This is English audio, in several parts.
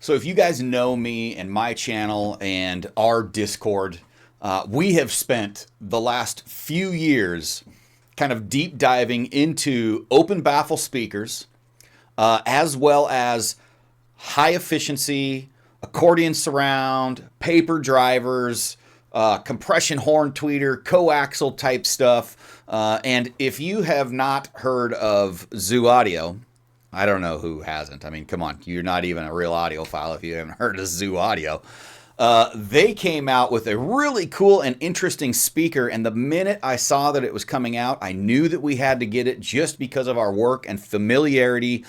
So if you guys know me and my channel and our Discord, we have spent the last few years kind of deep diving into open baffle speakers, as well as high efficiency, accordion surround, paper drivers, compression horn tweeter, coaxial type stuff. And if you have not heard of Zoo Audio, I don't know who hasn't. I mean, come on, you're not even a real audiophile if you haven't heard of Zoo Audio. They came out with a really cool and interesting speaker, and the minute I saw that it was coming out, I knew that we had to get it just because of our work and familiarity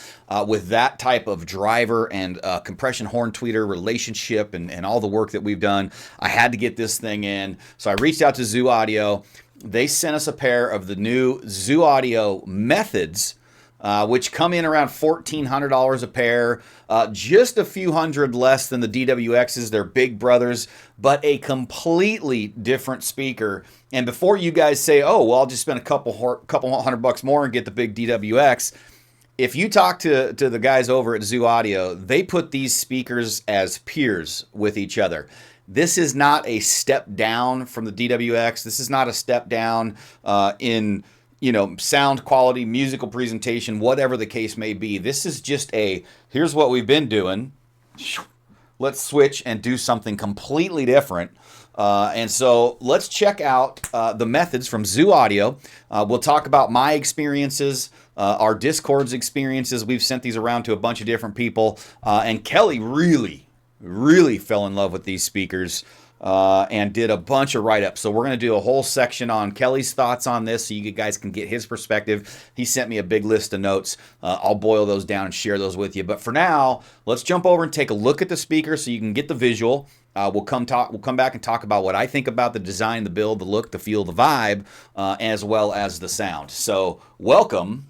with that type of driver and compression horn tweeter relationship and all the work that we've done. I had to get this thing in, so I reached out to Zoo Audio. They sent us a pair of the new Zoo Audio Methods, which come in around $1,400 a pair, just a few hundred less than the DWXs. They're big brothers, but a completely different speaker. And before you guys say, oh, well, I'll just spend a couple $100 more and get the big DWX, if you talk to the guys over at Zoo Audio, they put these speakers as peers with each other. This is not a step down from the DWX. This is not a step down in sound quality, musical presentation, whatever the case may be. This is just here's what we've been doing. Let's switch and do something completely different. And so let's check out the methods from Zoo Audio. We'll talk about my experiences, our Discord's experiences. We've sent these around to a bunch of different people. And Kelly really fell in love with these speakers. And did a bunch of write-ups. So we're going to do a whole section on Kelly's thoughts on this so you guys can get his perspective. He sent me a big list of notes. I'll boil those down and share those with you. But for now, let's jump over and take a look at the speaker so you can get the visual. We'll come back and talk about what I think about the design, the build, the look, the feel, the vibe, as well as the sound. So welcome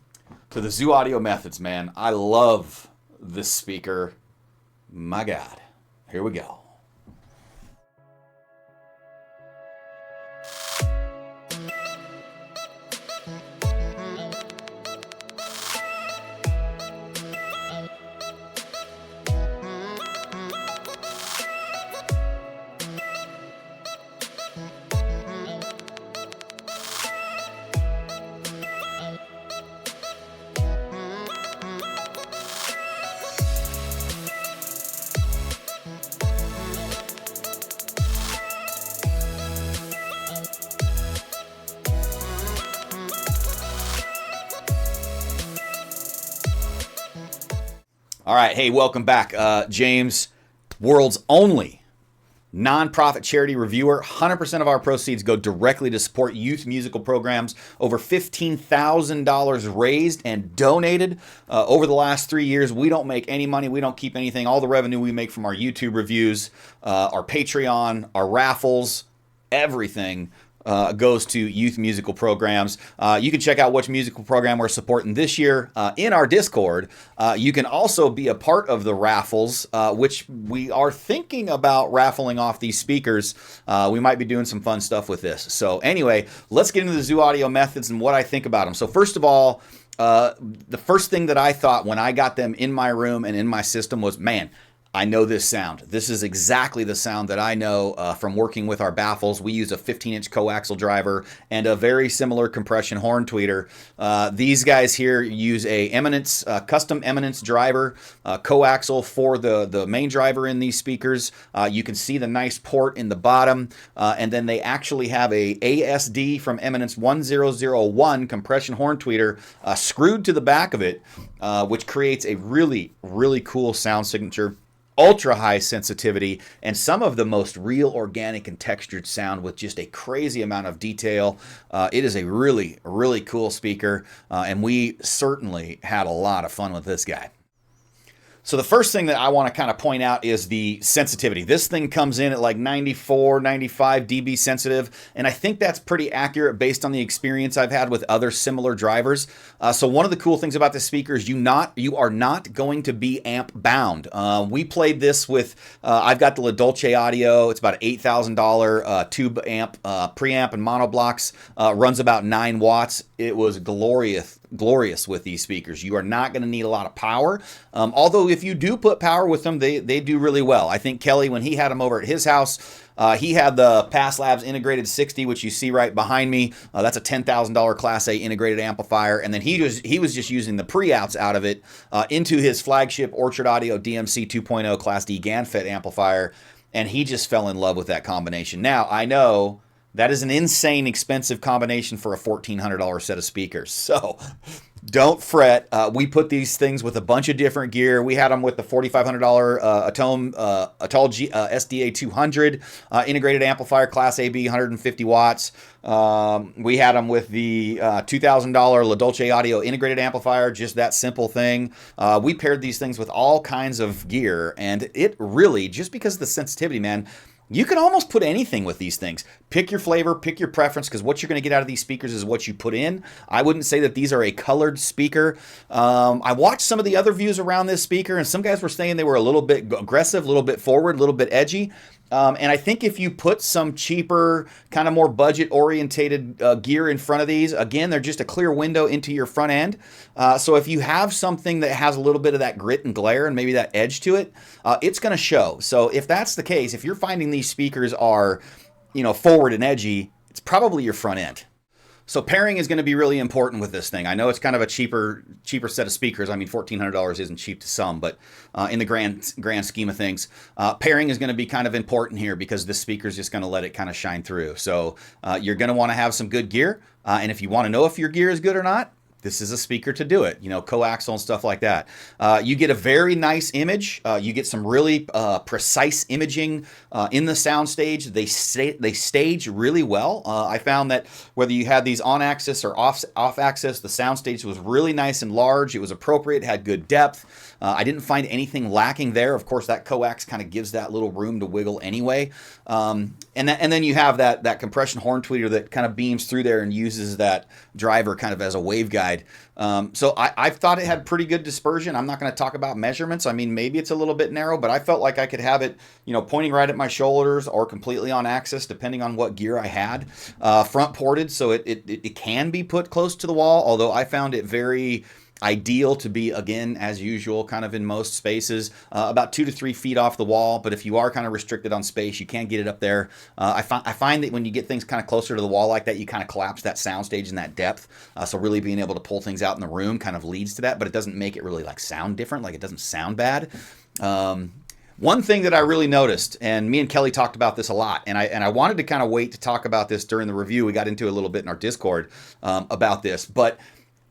to the Zoo Audio Methods, man. I love this speaker. My God. Here we go. All right, hey, welcome back. James, world's only nonprofit charity reviewer. 100% of our proceeds go directly to support youth musical programs. Over $15,000 raised and donated over the last 3 years. We don't make any money. We don't keep anything. All the revenue we make from our YouTube reviews, our Patreon, our raffles, everything goes to youth musical programs. You can check out which musical program we're supporting this year in our Discord. You can also be a part of the raffles, which we are thinking about raffling off these speakers. We might be doing some fun stuff with this. So anyway, let's get into the Zoo Audio Methods and what I think about them. So first of all, the first thing that I thought when I got them in my room and in my system was, man, I know this sound. This is exactly the sound that I know from working with our baffles. We use a 15-inch coaxial driver and a very similar compression horn tweeter. These guys here use a Eminence, custom Eminence driver, coaxial for the main driver in these speakers. You can see the nice port in the bottom, and then they actually have a ASD from Eminence 1001 compression horn tweeter screwed to the back of it, which creates a really cool sound signature. Ultra high sensitivity and some of the most real organic and textured sound with just a crazy amount of detail. It is a really cool speaker, and we certainly had a lot of fun with this guy. So the first thing that I want to kind of point out is the sensitivity. This thing comes in at like 94, 95 dB sensitive, and I think that's pretty accurate based on the experience I've had with other similar drivers. So one of the cool things about this speaker is you are not going to be amp bound. We played this with, I've got the Dolce Audio. It's about an $8,000 tube amp, preamp and monoblocks. Runs about 9 watts. It was glorious glorious with these speakers. You are not going to need a lot of power. Although if you do put power with them, they do really well. I think Kelly, when he had them over at his house, he had the Pass Labs integrated 60, which you see right behind me. That's a $10,000 Class A integrated amplifier. And then he was just using the pre-outs out of it into his flagship Orchard Audio DMC 2.0 Class D GaN-FET amplifier. And he just fell in love with that combination. Now, I know that is an insane expensive combination for a $1,400 set of speakers. So don't fret. We put these things with a bunch of different gear. We had them with the $4,500 Atoll SDA200 integrated amplifier, Class AB, 150 watts. We had them with the $2,000 Dolce Audio integrated amplifier, just that simple thing. We paired these things with all kinds of gear, and it really, just because of the sensitivity, man, you can almost put anything with these things. Pick your flavor, pick your preference, because what you're going to get out of these speakers is what you put in. I wouldn't say that these are a colored speaker. I watched some of the other views around this speaker, and some guys were saying they were a little bit aggressive, a little bit forward, a little bit edgy. And I think if you put some cheaper, kind of more budget-orientated gear in front of these, again, they're just a clear window into your front end. So if you have something that has a little bit of that grit and glare and maybe that edge to it, it's going to show. So if that's the case, if you're finding these speakers are, forward and edgy, it's probably your front end. So pairing is going to be really important with this thing. I know it's kind of a cheaper set of speakers. I mean, $1,400 isn't cheap to some, but in the grand scheme of things, pairing is going to be kind of important here because this speaker is just going to let it kind of shine through. So you're going to want to have some good gear, and if you want to know if your gear is good or not, this is a speaker to do it, coaxial and stuff like that. You get a very nice image. You get some really precise imaging in the soundstage. They stage really well. I found that whether you had these on axis or off axis, the soundstage was really nice and large. It was appropriate, had good depth. I didn't find anything lacking there. Of course, that coax kind of gives that little room to wiggle anyway. And then you have that compression horn tweeter that kind of beams through there and uses that driver kind of as a waveguide. So I thought it had pretty good dispersion. I'm not going to talk about measurements. I mean, maybe it's a little bit narrow, but I felt like I could have it, pointing right at my shoulders or completely on axis, depending on what gear I had. Front ported, so it can be put close to the wall, although I found it very ideal to be, again, as usual, kind of in most spaces, about 2 to 3 feet off the wall. But if you are kind of restricted on space, you can't get it up there. I find that when you get things kind of closer to the wall like that, you kind of collapse that soundstage and that depth. So really being able to pull things out in the room kind of leads to that, but it doesn't make it really like sound different. Like it doesn't sound bad. One thing that I really noticed, and me and Kelly talked about this a lot, and I wanted to kind of wait to talk about this during the review. We got into it a little bit in our Discord about this, but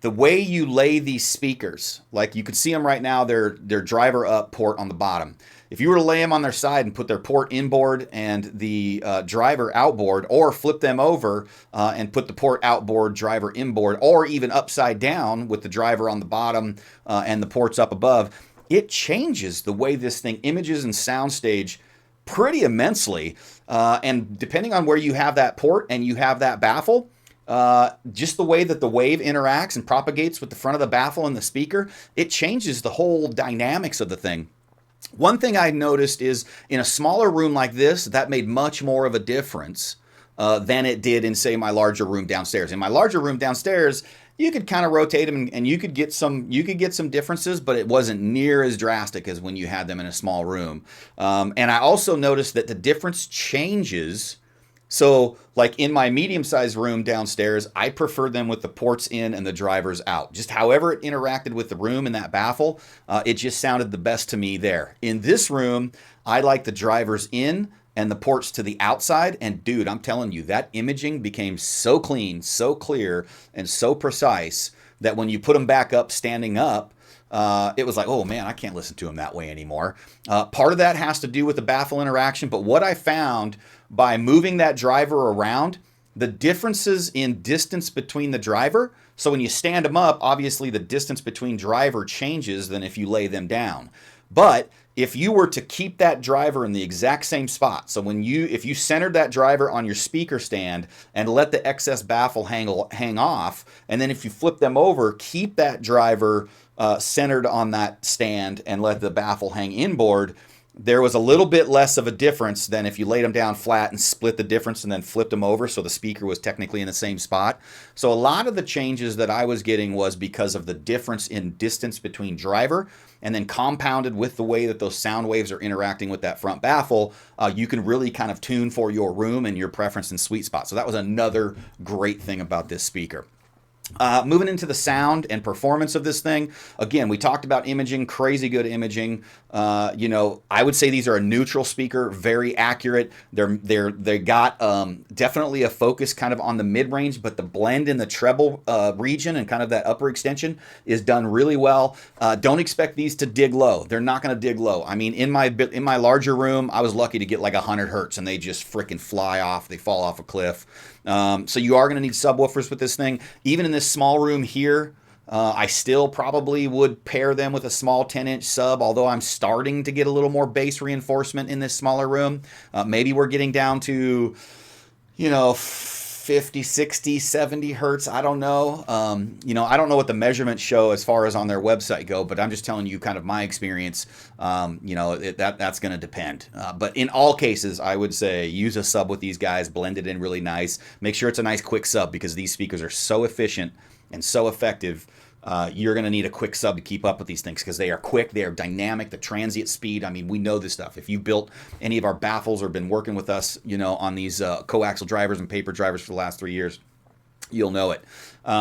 the way you lay these speakers, like you can see them right now, they're driver up, port on the bottom. If you were to lay them on their side and put their port inboard and the driver outboard, or flip them over and put the port outboard, driver inboard, or even upside down with the driver on the bottom and the ports up above, it changes the way this thing images and soundstage pretty immensely. And depending on where you have that port and you have that baffle, just the way that the wave interacts and propagates with the front of the baffle and the speaker, it changes the whole dynamics of the thing. One thing I noticed is in a smaller room like this, that made much more of a difference than it did in, say, my larger room downstairs. In my larger room downstairs, you could kind of rotate them and you could get some differences, but it wasn't near as drastic as when you had them in a small room. And I also noticed that the difference changes. So like in my medium-sized room downstairs, I preferred them with the ports in and the drivers out. Just however it interacted with the room and that baffle, it just sounded the best to me there. In this room, I like the drivers in and the ports to the outside. And dude, I'm telling you, that imaging became so clean, so clear, and so precise that when you put them back up, standing up, it was like, oh man, I can't listen to them that way anymore. Part of that has to do with the baffle interaction, but what I found by moving that driver around, the differences in distance between the driver. So when you stand them up, obviously the distance between driver changes than if you lay them down. But if you were to keep that driver in the exact same spot, so if you centered that driver on your speaker stand and let the excess baffle hang off, and then if you flip them over, keep that driver centered on that stand and let the baffle hang inboard, there was a little bit less of a difference than if you laid them down flat and split the difference and then flipped them over, so the speaker was technically in the same spot. So a lot of the changes that I was getting was because of the difference in distance between driver, and then compounded with the way that those sound waves are interacting with that front baffle, you can really kind of tune for your room and your preference and sweet spot. So that was another great thing about this speaker. Moving into the sound and performance of this thing, again, we talked about imaging, crazy good imaging. You know, I would say these are a neutral speaker, very accurate. They got definitely a focus kind of on the mid range, but the blend in the treble region and kind of that upper extension is done really well. Don't expect these to dig low. They're not going to dig low. I mean, in my larger room, I was lucky to get like 100 hertz, and they just freaking fly off. They fall off a cliff. So you are going to need subwoofers with this thing. Even in this small room here, I still probably would pair them with a small 10-inch sub, although I'm starting to get a little more bass reinforcement in this smaller room. Maybe we're getting down to, you know, 50, 60, 70 hertz. I don't know. You know, I don't know what the measurements show as far as on their website go, but I'm just telling you kind of my experience. You know, that's going to depend. But in all cases, I would say use a sub with these guys, blend it in really nice. Make sure it's a nice quick sub, because these speakers are so efficient and so effective. You're going to need a quick sub to keep up with these things, because they are quick, they are dynamic, the transient speed. I mean, we know this stuff. If you built any of our baffles or been working with us, you know, on these coaxial drivers and paper drivers for the last 3 years, you'll know it.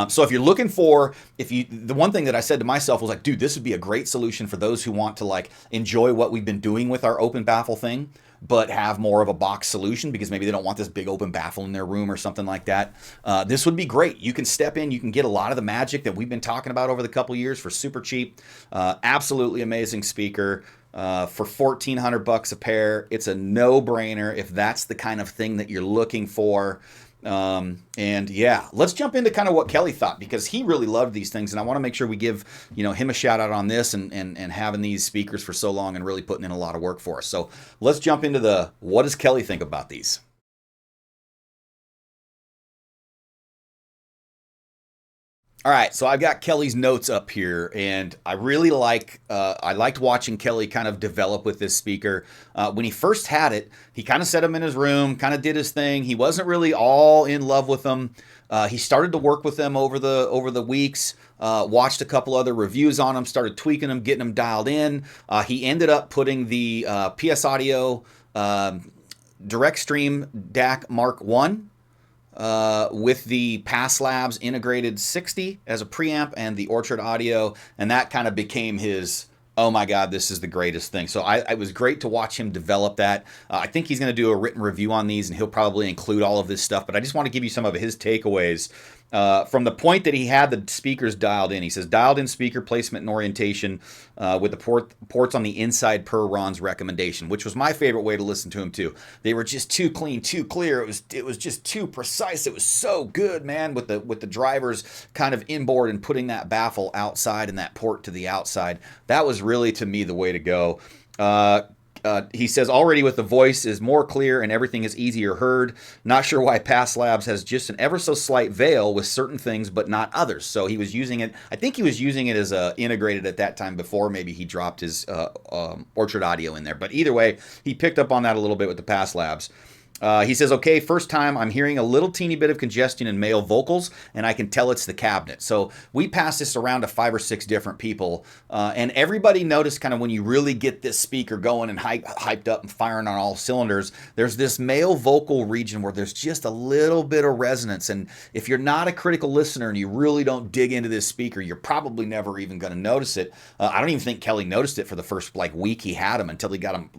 So if you're looking for, the one thing that I said to myself was like, dude, this would be a great solution for those who want to like enjoy what we've been doing with our open baffle thing, but have more of a box solution, because maybe they don't want this big open baffle in their room or something like that. This would be great. You can step in, you can get a lot of the magic that we've been talking about over the couple years for super cheap. Absolutely amazing speaker. For $1,400 a pair, it's a no-brainer if that's the kind of thing that you're looking for. And yeah, let's jump into kind of what Kelly thought, because he really loved these things, and I want to make sure we give, you know, him a shout out on this and having these speakers for so long and really putting in a lot of work for us. So let's jump into what does Kelly think about these? All right, so I've got Kelly's notes up here, and I really I liked watching Kelly kind of develop with this speaker. When he first had it, he kind of set him in his room, kind of did his thing. He wasn't really all in love with them. He started to work with them over the weeks, watched a couple other reviews on them, started tweaking them, getting them dialed in. He ended up putting the PS Audio DirectStream DAC Mark 1 with the Pass Labs integrated 60 as a preamp and the Orchard Audio, and that kind of became his, oh my God, this is the greatest thing. So it was great to watch him develop that. I think he's going to do a written review on these, and he'll probably include all of this stuff, but I just want to give you some of his takeaways. From the point that he had the speakers dialed in. He says, dialed in speaker placement and orientation with the ports on the inside per Ron's recommendation, which was my favorite way to listen to him too. They were just too clean, too clear. It was just too precise. It was so good, man, with the drivers kind of inboard and putting that baffle outside and that port to the outside. That was really, to me, the way to go. He says, already with the voice is more clear and everything is easier heard. Not sure why Pass Labs has just an ever so slight veil with certain things, but not others. So he was using it. I think he was using it as integrated at that time before maybe he dropped his Orchard Audio in there. But either way, he picked up on that a little bit with the Pass Labs. He says, okay, first time I'm hearing a little teeny bit of congestion in male vocals, and I can tell it's the cabinet. So we passed this around to 5 or 6 different people, and everybody noticed kind of when you really get this speaker going and hyped up and firing on all cylinders, there's this male vocal region where there's just a little bit of resonance. And if you're not a critical listener and you really don't dig into this speaker, you're probably never even going to notice it. I don't even think Kelly noticed it for the first week he had him, until he got him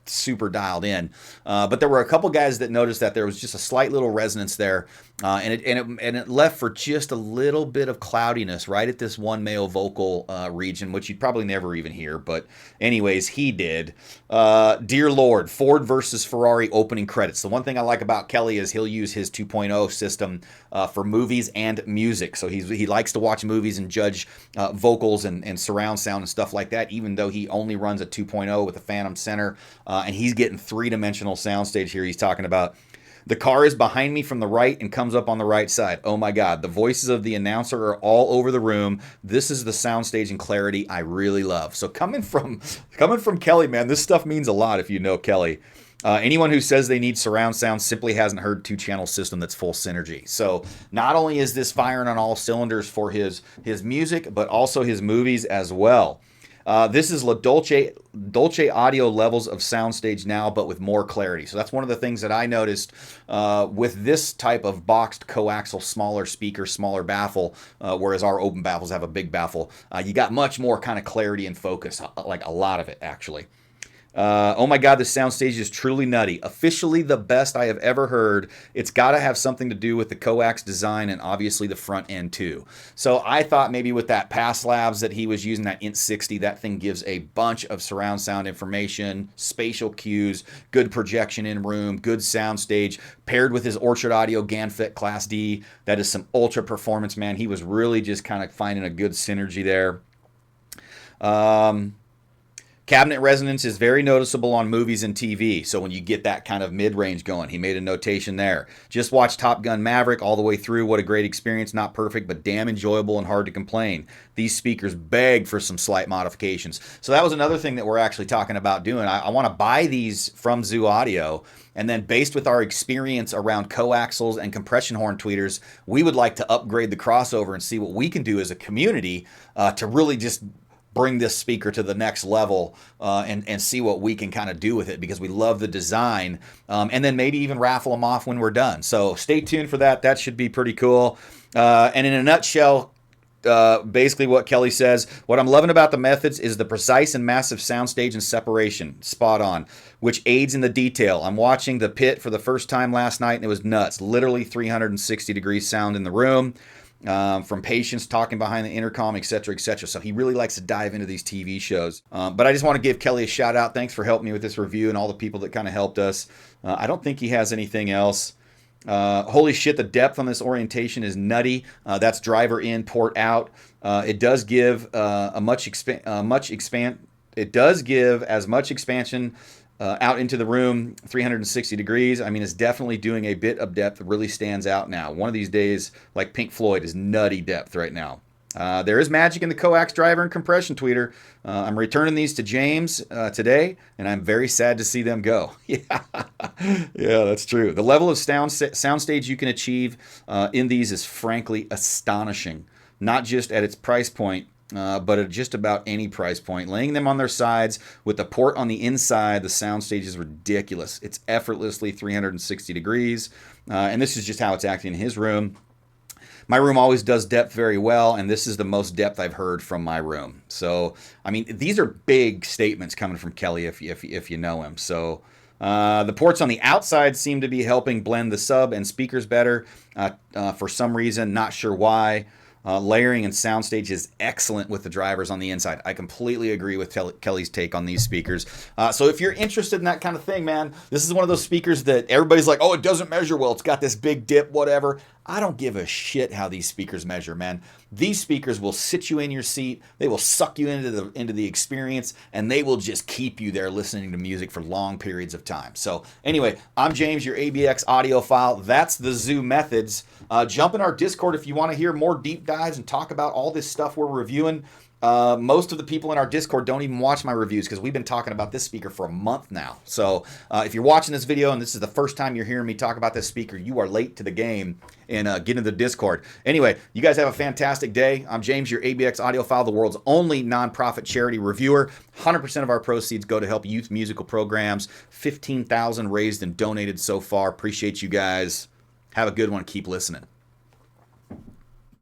super dialed in. But there were a couple guys that noticed that there was just a slight little resonance there, and it left for just a little bit of cloudiness right at this one male vocal region, which you'd probably never even hear. But anyways, he did. Dear Lord, Ford versus Ferrari opening credits. The one thing I like about Kelly is he'll use his 2.0 system for movies and music. So he likes to watch movies and judge vocals and surround sound and stuff like that, even though he only runs a 2.0 with a Phantom Center. And he's getting 3-dimensional soundstage here. He's talking about The car is behind me from the right and comes up on the right side. Oh my God. The voices of the announcer are all over the room. This is the soundstage and clarity I really love. So coming from Kelly, man, this stuff means a lot if you know Kelly. Anyone who says they need surround sound simply hasn't heard two-channel system that's full synergy. So not only is this firing on all cylinders for his music, but also his movies as well. This is Dolce Audio levels of soundstage now, but with more clarity. So that's one of the things that I noticed with this type of boxed coaxial smaller speaker, smaller baffle, whereas our open baffles have a big baffle. You got much more kind of clarity and focus, like a lot of it actually. Oh my God, this soundstage is truly nutty. Officially the best I have ever heard. It's got to have something to do with the coax design and obviously the front end too. So I thought maybe with that Pass Labs that he was using, that Int 60, that thing gives a bunch of surround sound information, spatial cues, good projection in room, good soundstage, paired with his Orchard Audio GANFET Class D. That is some ultra performance, man. He was really just kind of finding a good synergy there. Cabinet resonance is very noticeable on movies and TV, so when you get that kind of mid-range going, he made a notation there. Just watch Top Gun Maverick all the way through. What a great experience. Not perfect, but damn enjoyable and hard to complain. These speakers beg for some slight modifications. So that was another thing that we're actually talking about doing. I want to buy these from Zoo Audio, and then based with our experience around coaxials and compression horn tweeters, we would like to upgrade the crossover and see what we can do as a community to really just bring this speaker to the next level and see what we can kind of do with it, because we love the design, and then maybe even raffle them off when we're done. So stay tuned for that. That should be pretty cool. And in a nutshell, basically what Kelly says, what I'm loving about the methods is the precise and massive soundstage and separation, spot on, which aids in the detail. I'm watching The Pit for the first time last night and it was nuts. Literally 360 degrees sound in the room. From patients talking behind the intercom, etc., etc. So he really likes to dive into these TV shows. But I just want to give Kelly a shout out. Thanks for helping me with this review and all the people that kind of helped us. I don't think he has anything else. Holy shit, the depth on this orientation is nutty. That's driver in, port out. It does give as much expansion out into the room, 360 degrees. I mean, it's definitely doing a bit of depth. It really stands out now. One of these days, like Pink Floyd, is nutty depth right now. There is magic in the coax driver and compression tweeter. I'm returning these to James today, and I'm very sad to see them go. Yeah, that's true. The level of soundstage you can achieve in these is frankly astonishing, not just at its price point, but at just about any price point. Laying them on their sides with the port on the inside, the soundstage is ridiculous. It's effortlessly 360 degrees, and this is just how it's acting in his room. My room always does depth very well, and this is the most depth I've heard from my room. So, I mean, these are big statements coming from Kelly if you know him. So, the ports on the outside seem to be helping blend the sub and speakers better for some reason, not sure why. Layering and soundstage is excellent with the drivers on the inside. I completely agree with Kelly's take on these speakers. So if you're interested in that kind of thing, man, this is one of those speakers that everybody's like, oh, it doesn't measure well. It's got this big dip, whatever. I don't give a shit how these speakers measure, man. These speakers will sit you in your seat. They will suck you into the experience, and they will just keep you there listening to music for long periods of time. So anyway, I'm James, your ABX audiophile. That's the Zoo Methods. Jump in our Discord if you want to hear more deep dives and talk about all this stuff we're reviewing. Most of the people in our Discord don't even watch my reviews because we've been talking about this speaker for a month now. So if you're watching this video and this is the first time you're hearing me talk about this speaker, you are late to the game, and get into the Discord. Anyway, you guys have a fantastic day. I'm James, your ABX audiophile, the world's only nonprofit charity reviewer. 100% of our proceeds go to help youth musical programs. 15,000 raised and donated so far. Appreciate you guys. Have a good one. Keep listening.